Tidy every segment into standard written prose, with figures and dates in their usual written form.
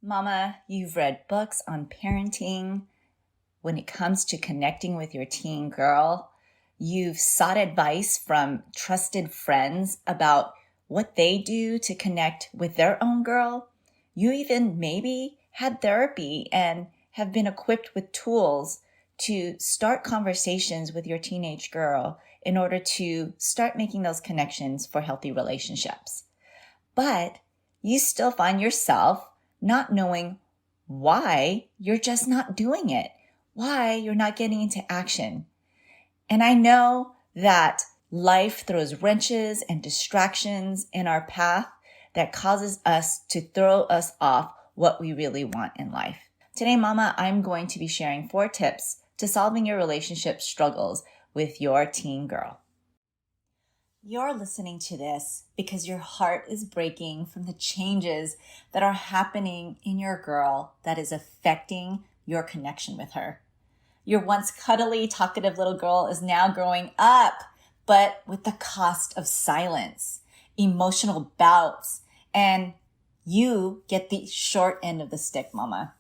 Mama, you've read books on parenting. When it comes to connecting with your teen girl, you've sought advice from trusted friends about what they do to connect with their own girl. You even maybe had therapy and have been equipped with tools to start conversations with your teenage girl in order to start making those connections for healthy relationships. But you still find yourself not knowing why you're just not doing it, why you're not getting into action. And I know that life throws wrenches and distractions in our path that causes us to throw us off what we really want in life. Today, Mama, I'm going to be sharing 4 tips to solving your relationship struggles with your teen girl. You're listening to this because your heart is breaking from the changes that are happening in your girl that is affecting your connection with her. Your once cuddly, talkative little girl is now growing up, but with the cost of silence, emotional bouts, and you get the short end of the stick, Mama.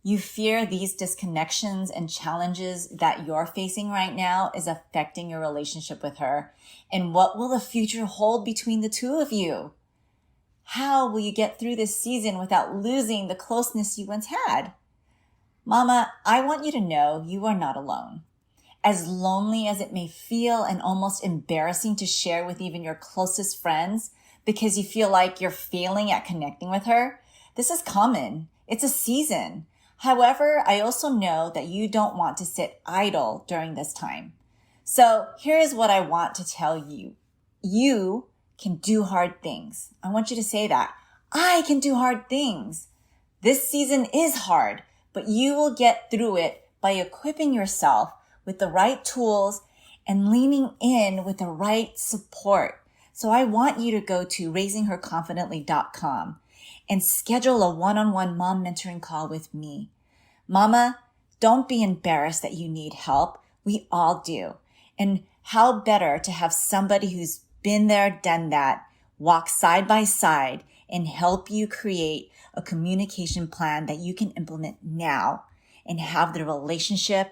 You fear these disconnections and challenges that you're facing right now is affecting your relationship with her. And what will the future hold between the two of you? How will you get through this season without losing the closeness you once had? Mama, I want you to know you are not alone. As lonely as it may feel and almost embarrassing to share with even your closest friends because you feel like you're failing at connecting with her, this is common. It's a season. However, I also know that you don't want to sit idle during this time. So here's what I want to tell you. You can do hard things. I want you to say that. I can do hard things. This season is hard, but you will get through it by equipping yourself with the right tools and leaning in with the right support. So I want you to go to raisingherconfidently.com and schedule a one-on-one mom mentoring call with me. Mama, don't be embarrassed that you need help. We all do. And how better to have somebody who's been there, done that, walk side by side and help you create a communication plan that you can implement now and have the relationship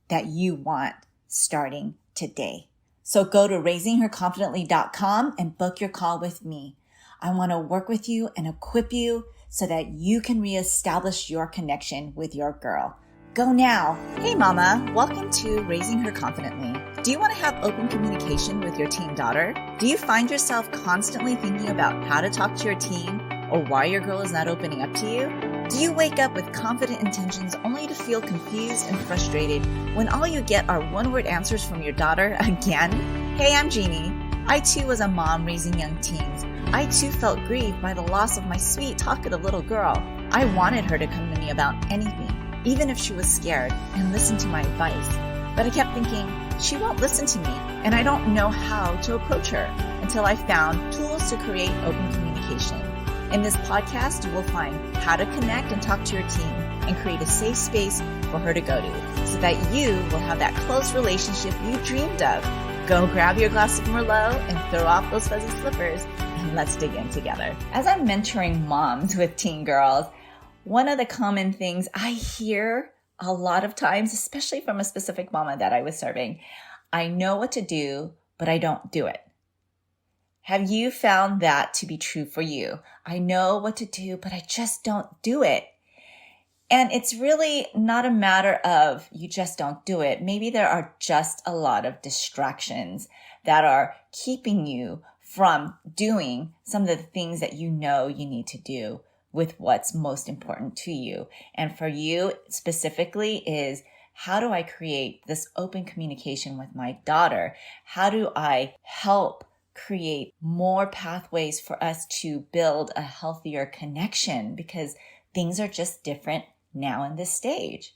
that you want starting today. So go to raisingherconfidently.com and book your call with me. I want to work with you and equip you so that you can reestablish your connection with your girl. Go now. Hey Mama, welcome to Raising Her Confidently. Do you want to have open communication with your teen daughter? Do you find yourself constantly thinking about how to talk to your teen or why your girl is not opening up to you? Do you wake up with confident intentions only to feel confused and frustrated when all you get are one-word answers from your daughter again? Hey, I'm Jeannie. I too was a mom raising young teens. I too felt grieved by the loss of my sweet, talkative little girl. I wanted her to come to me about anything, even if she was scared, and listen to my advice. But I kept thinking, she won't listen to me, and I don't know how to approach her until I found tools to create open communication. In this podcast, you will find how to connect and talk to your teen and create a safe space for her to go to so that you will have that close relationship you dreamed of. Go grab your glass of Merlot and throw off those fuzzy slippers and let's dig in together. As I'm mentoring moms with teen girls, one of the common things I hear a lot of times, especially from a specific mama that I was serving, I know what to do, but I don't do it. Have you found that to be true for you? I know what to do, but I just don't do it. And it's really not a matter of you just don't do it. Maybe there are just a lot of distractions that are keeping you from doing some of the things that you know you need to do with what's most important to you. And for you specifically is, how do I create this open communication with my daughter? How do I help create more pathways for us to build a healthier connection? Because things are just different now in this stage.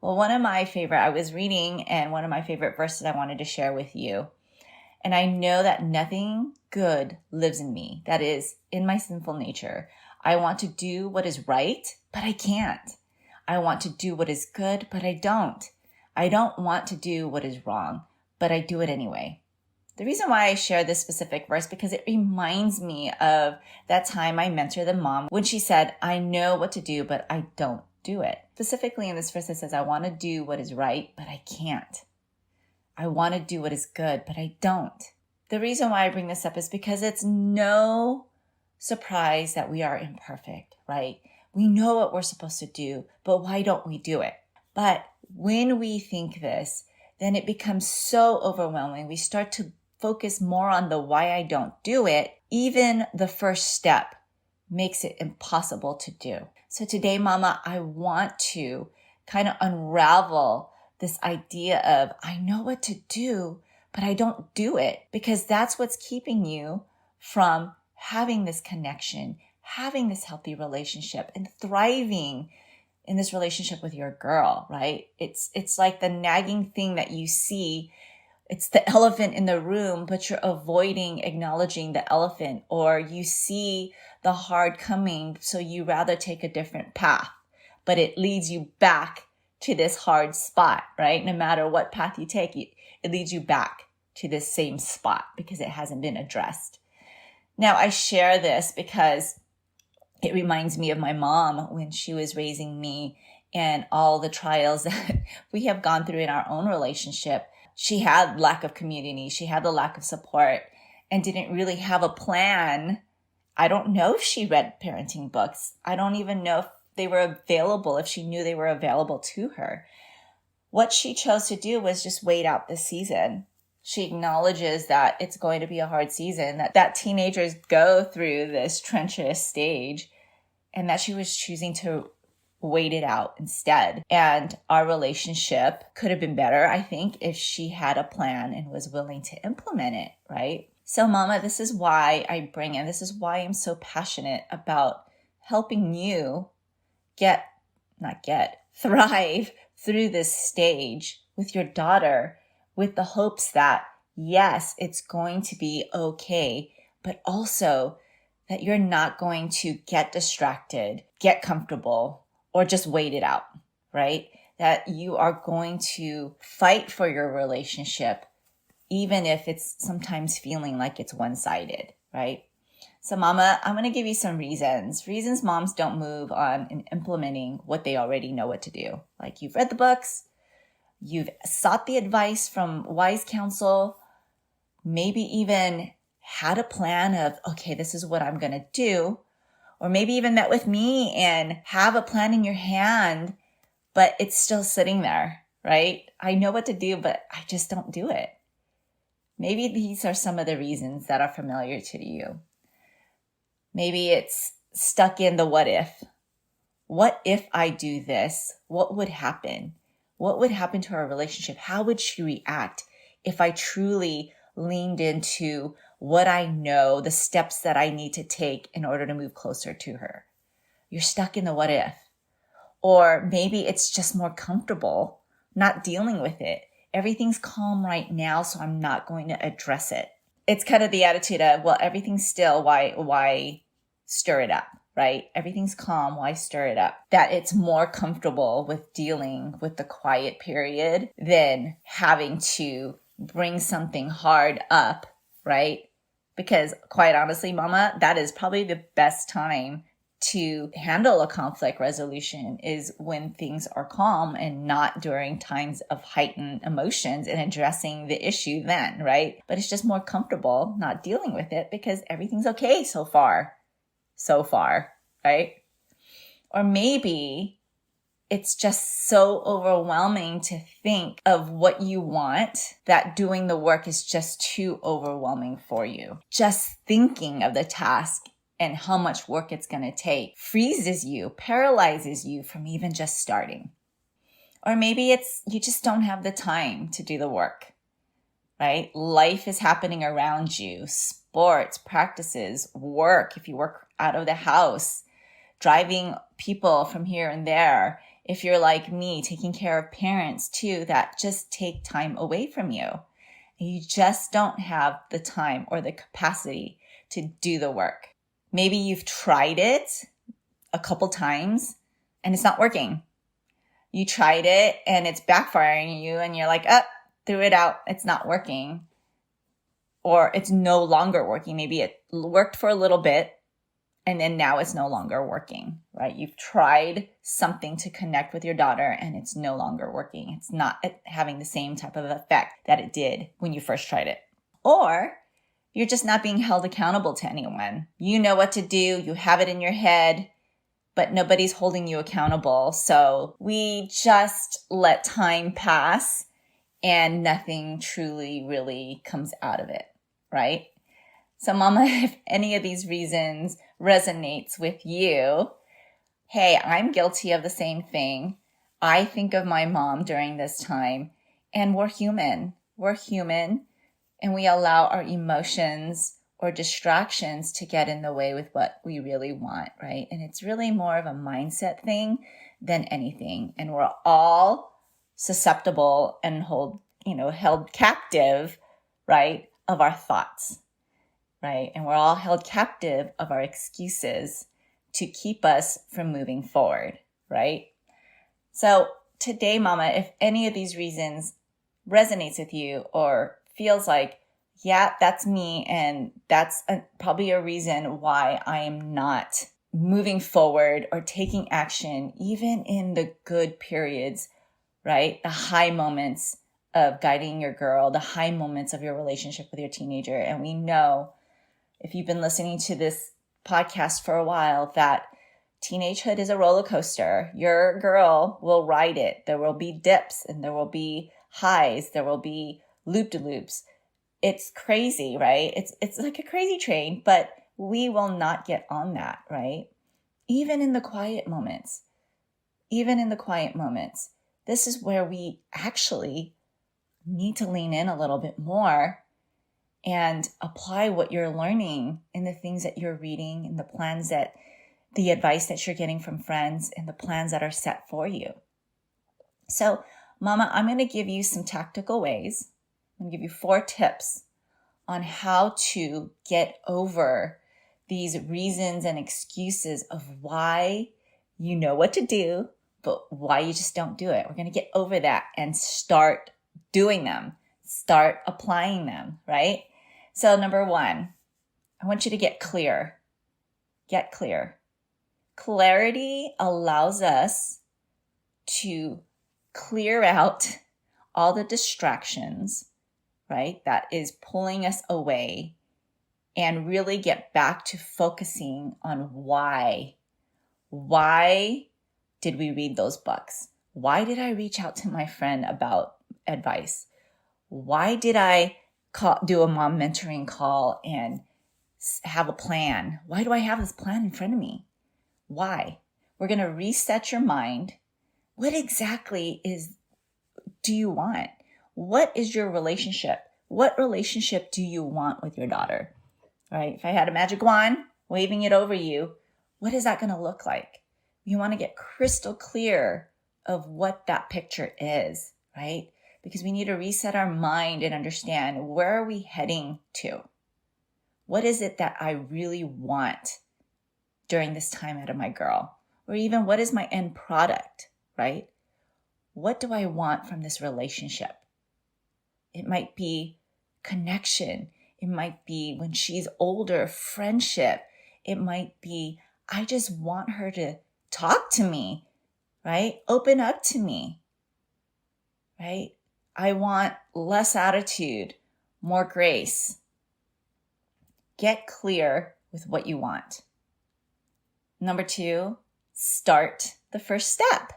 Well, I was reading and one of my favorite verses I wanted to share with you. And I know that nothing good lives in me, that is in my sinful nature. I want to do what is right, but I can't. I want to do what is good, but I don't. I don't want to do what is wrong, but I do it anyway. The reason why I share this specific verse, because it reminds me of that time I mentored the mom when she said, I know what to do, but I don't do it. Specifically in this verse, it says, I want to do what is right, but I can't. I want to do what is good, but I don't. The reason why I bring this up is because it's no surprise that we are imperfect, right? We know what we're supposed to do, but why don't we do it? But when we think this, then it becomes so overwhelming. We start to focus more on the why I don't do it. Even the first step makes it impossible to do. So today, Mama, I want to kind of unravel this idea of I know what to do, but I don't do it, because that's what's keeping you from having this connection, having this healthy relationship, and thriving in this relationship with your girl, right? It's like the nagging thing that you see. It's the elephant in the room, but you're avoiding acknowledging the elephant, or you see the hard coming, so you rather take a different path, but it leads you back to this hard spot, right? No matter what path you take, it leads you back to this same spot because it hasn't been addressed. Now, I share this because it reminds me of my mom when she was raising me and all the trials that we have gone through in our own relationship. She had lack of community. She had the lack of support and didn't really have a plan. I don't know if she read parenting books. I don't even know if they were available, if she knew they were available to her. What she chose to do was just wait out the season. She acknowledges that it's going to be a hard season, that teenagers go through this treacherous stage, and that she was choosing to wait it out instead. And our relationship could have been better, I think, if she had a plan and was willing to implement it, right? So, Mama, this is why I bring in, this is why I'm so passionate about helping you thrive through this stage with your daughter, with the hopes that, yes, it's going to be okay, but also that you're not going to get distracted, get comfortable, or just wait it out, right? That you are going to fight for your relationship, even if it's sometimes feeling like it's one-sided, right? So, Mama, I'm going to give you some reasons moms don't move on in implementing what they already know what to do. Like, you've read the books, you've sought the advice from wise counsel, maybe even had a plan of, okay, this is what I'm going to do. Or maybe even met with me and have a plan in your hand, but it's still sitting there, right? I know what to do, but I just don't do it. Maybe these are some of the reasons that are familiar to you. Maybe it's stuck in the what if. What if I do this? What would happen? What would happen to our relationship? How would she react if I truly leaned into what I know, the steps that I need to take in order to move closer to her? You're stuck in the what if. Or maybe it's just more comfortable not dealing with it. Everything's calm right now, so I'm not going to address it. It's kind of the attitude of, well, everything's still, why stir it up, right? Everything's calm, why stir it up? That it's more comfortable with dealing with the quiet period than having to bring something hard up, right? Because quite honestly, Mama, that is probably the best time to handle a conflict resolution is when things are calm and not during times of heightened emotions and addressing the issue then, right? But it's just more comfortable not dealing with it because everything's okay so far, right? Or maybe it's just so overwhelming to think of what you want that doing the work is just too overwhelming for you. Just thinking of the task and how much work it's going to take freezes you, paralyzes you from even just starting. Or maybe it's you just don't have the time to do the work, right? Life is happening around you, sports, practices, work, if you work out of the house, driving people from here and there. If you're like me, taking care of parents too, that just take time away from you. And you just don't have the time or the capacity to do the work. Maybe you've tried it a couple times and it's not working. You tried it and it's backfiring you and you're like, threw it out. It's not working. or it's no longer working. Maybe it worked for a little bit and then now it's no longer working, right? You've tried something to connect with your daughter and it's no longer working. It's not having the same type of effect that it did when you first tried it. Or you're just not being held accountable to anyone. You know what to do. You have it in your head, but nobody's holding you accountable. So we just let time pass and nothing truly really comes out of it, right? So mama, if any of these reasons resonates with you, hey, I'm guilty of the same thing. I think of my mom during this time, and we're human. We're human, and we allow our emotions or distractions to get in the way with what we really want, right? And it's really more of a mindset thing than anything. And we're all susceptible and held captive, right, of our thoughts. Right? And we're all held captive of our excuses to keep us from moving forward, right? So today, mama, if any of these reasons resonates with you or feels like, yeah, that's me, and that's probably a reason why I am not moving forward or taking action, even in the good periods, right? The high moments of guiding your girl, the high moments of your relationship with your teenager. And we know, if you've been listening to this podcast for a while, that teenagehood is a roller coaster. Your girl will ride it. There will be dips and there will be highs. There will be loop-de-loops. It's crazy, right? It's like a crazy train, but we will not get on that, right? Even in the quiet moments, this is where we actually need to lean in a little bit more and apply what you're learning in the things that you're reading and the advice that you're getting from friends and the plans that are set for you. So, mama, I'm going to give you some tactical ways. I'm going to give you 4 tips on how to get over these reasons and excuses of why you know what to do, but why you just don't do it. We're going to get over that and start doing them, start applying them, right? So number 1, I want you to get clear. Get clear. Clarity allows us to clear out all the distractions, right? That is pulling us away and really get back to focusing on why. Why did we read those books? Why did I reach out to my friend about advice? Why did I do a mom mentoring call and have a plan? Why do I have this plan in front of me? Why? We're going to reset your mind. What exactly do you want? What is your relationship? What relationship do you want with your daughter? Right? If I had a magic wand waving it over you, what is that going to look like? You want to get crystal clear of what that picture is, right? Because we need to reset our mind and understand, where are we heading to? What is it that I really want during this time out of my girl? Or even, what is my end product, right? What do I want from this relationship? It might be connection. It might be, when she's older, friendship. It might be, I just want her to talk to me, right? Open up to me, right? I want less attitude, more grace. Get clear with what you want. Number 2, start the first step.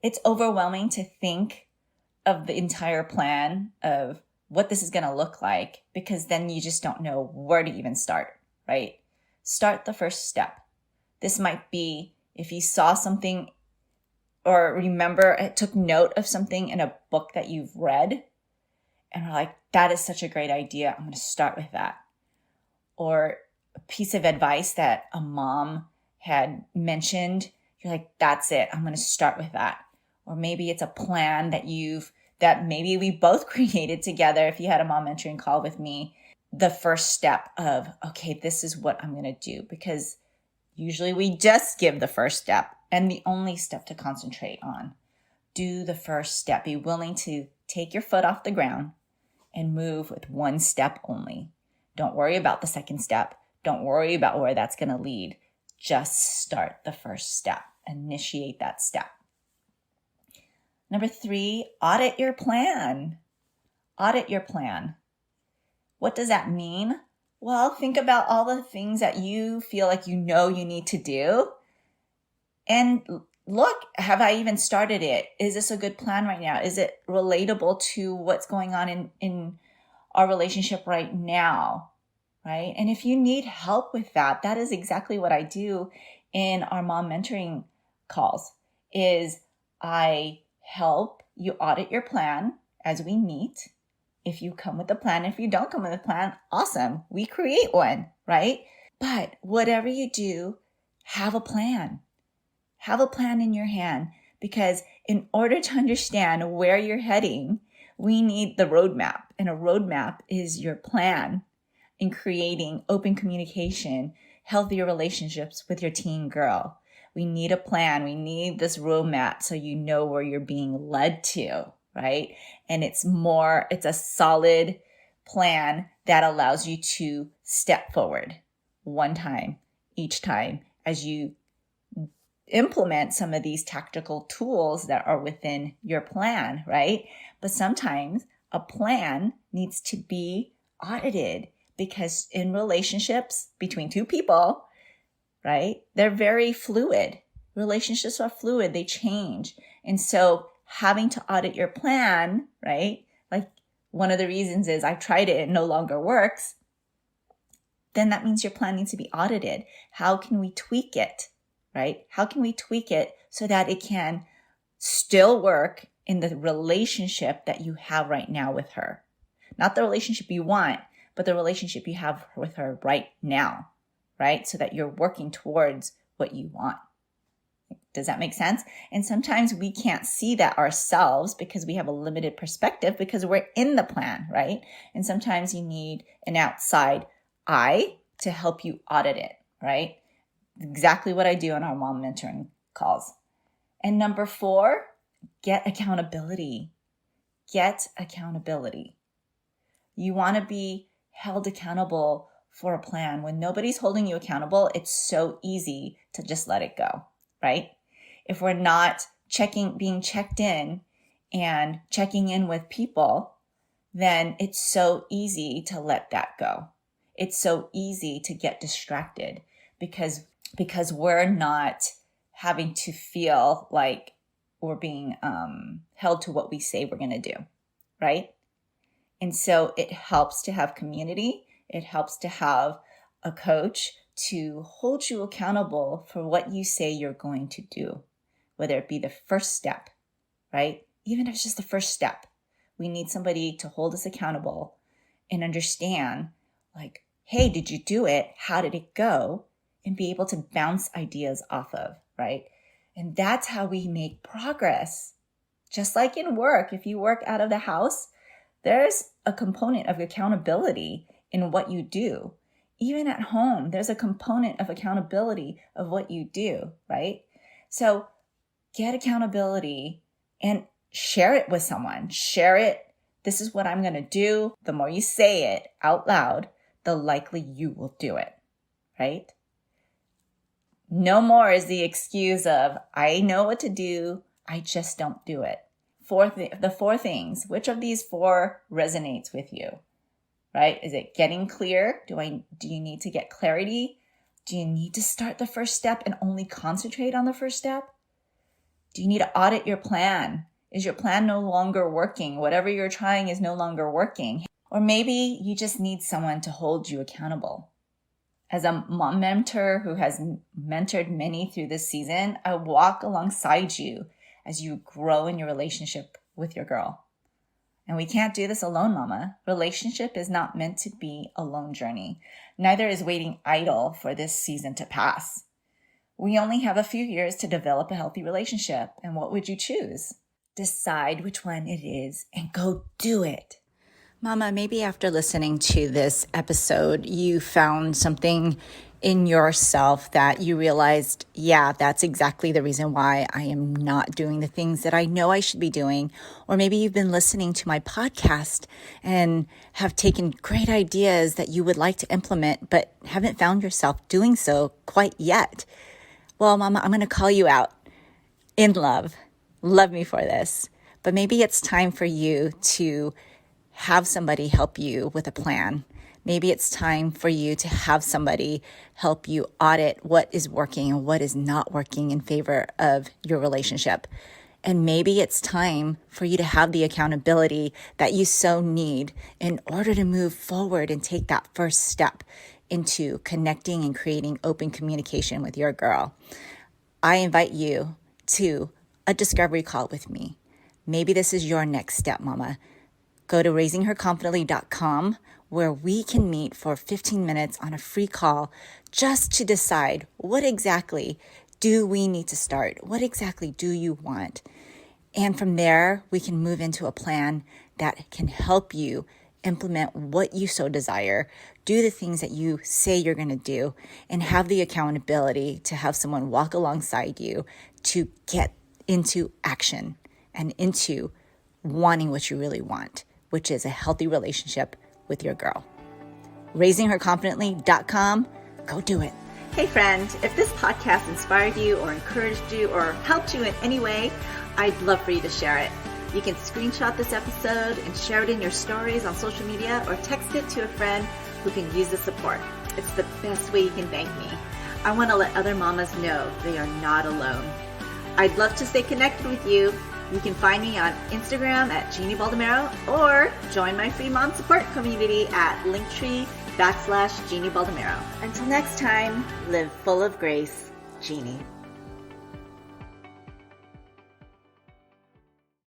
It's overwhelming to think of the entire plan of what this is going to look like, because then you just don't know where to even start, right? Start the first step. This might be if you saw something or took note of something in a book that you've read and are like, that is such a great idea. I'm going to start with that. Or a piece of advice that a mom had mentioned. You're like, that's it. I'm going to start with that. Or maybe it's a plan that maybe we both created together. If you had a mom mentoring call with me, the first step of, okay, this is what I'm going to do, because usually we just give the first step and the only step to concentrate on. Do the first step. Be willing to take your foot off the ground and move with one step only. Don't worry about the second step. Don't worry about where that's going to lead. Just start the first step. Initiate that step. Number 3, audit your plan. Audit your plan. What does that mean? Well, think about all the things that you feel like you know you need to do. And look, have I even started it? Is this a good plan right now? Is it relatable to what's going on in our relationship right now? Right? And if you need help with that, that is exactly what I do in our mom mentoring calls, is I help you audit your plan as we meet. If you come with a plan, if you don't come with a plan, awesome. We create one, right? But whatever you do, have a plan. Have a plan in your hand, because in order to understand where you're heading, we need the roadmap. And a roadmap is your plan in creating open communication, healthier relationships with your teen girl. We need a plan. We need this roadmap so you know where you're being led to, right? And it's a solid plan that allows you to step forward one time, each time, as you implement some of these tactical tools that are within your plan, right? But sometimes a plan needs to be audited, because in relationships between two people, right, they're very fluid. Relationships are fluid. They change. And so having to audit your plan, right, like one of the reasons is I've tried it, it no longer works, then that means your plan needs to be audited. How can we tweak it, right? How can we tweak it so that it can still work in the relationship that you have right now with her? Not the relationship you want, but the relationship you have with her right now, right? So that you're working towards what you want. Does that make sense? And sometimes we can't see that ourselves because we have a limited perspective because we're in the plan, right? And sometimes you need an outside eye to help you audit it, right? Exactly what I do in our mom mentoring calls. And number 4, get accountability. Get accountability. You want to be held accountable for a plan. When nobody's holding you accountable, it's so easy to just let it go, right? If we're not being checked in and checking in with people, then it's so easy to let that go. It's so easy to get distracted because we're not having to feel like we're being held to what we say we're going to do, right? And so it helps to have community. It helps to have a coach to hold you accountable for what you say you're going to do, whether it be the first step, right? Even if it's just the first step, we need somebody to hold us accountable and understand, like, hey, did you do it? How did it go? And be able to bounce ideas off of, right? And that's how we make progress. Just like in work, if you work out of the house, there's a component of accountability in what you do. Even at home, there's a component of accountability of what you do, right? So get accountability and share it with someone. Share it. This is what I'm going to do. The more you say it out loud, the likely you will do it, right? No more is the excuse of, I know what to do, I just don't do it. The 4 things, which of these 4 resonates with you, right? Is it getting clear? Do you need to get clarity? Do you need to start the first step and only concentrate on the first step? Do you need to audit your plan? Is your plan no longer working? Whatever you're trying is no longer working. Or maybe you just need someone to hold you accountable. As a mom mentor who has mentored many through this season, I walk alongside you as you grow in your relationship with your girl. And we can't do this alone, mama. Relationship is not meant to be a lone journey. Neither is waiting idle for this season to pass. We only have a few years to develop a healthy relationship. And what would you choose? Decide which one it is and go do it. Mama, maybe after listening to this episode, you found something in yourself that you realized, yeah, that's exactly the reason why I am not doing the things that I know I should be doing. Or maybe you've been listening to my podcast and have taken great ideas that you would like to implement, but haven't found yourself doing so quite yet. Well, Mama, I'm going to call you out in love. Love me for this. But maybe it's time for you to have somebody help you with a plan. Maybe it's time for you to have somebody help you audit what is working and what is not working in favor of your relationship. And maybe it's time for you to have the accountability that you so need in order to move forward and take that first step into connecting and creating open communication with your girl. I invite you to a discovery call with me. Maybe this is your next step, Mama. Go to raisingherconfidently.com where we can meet for 15 minutes on a free call just to decide what exactly do we need to start? What exactly do you want? And from there, we can move into a plan that can help you implement what you so desire, do the things that you say you're going to do, and have the accountability to have someone walk alongside you to get into action and into wanting what you really want, which is a healthy relationship with your girl. raisingherconfidently.com. Go do it. Hey friend, if this podcast inspired you or encouraged you or helped you in any way, I'd love for you to share it. You can screenshot this episode and share it in your stories on social media or text it to a friend who can use the support. It's the best way you can thank me. I want to let other mamas know they are not alone. I'd love to stay connected with you. You can find me on Instagram at Jeannie Baldemero or join my free mom support community at linktree.com/Jeannie Baldemero. Until next time, live full of grace, Jeannie.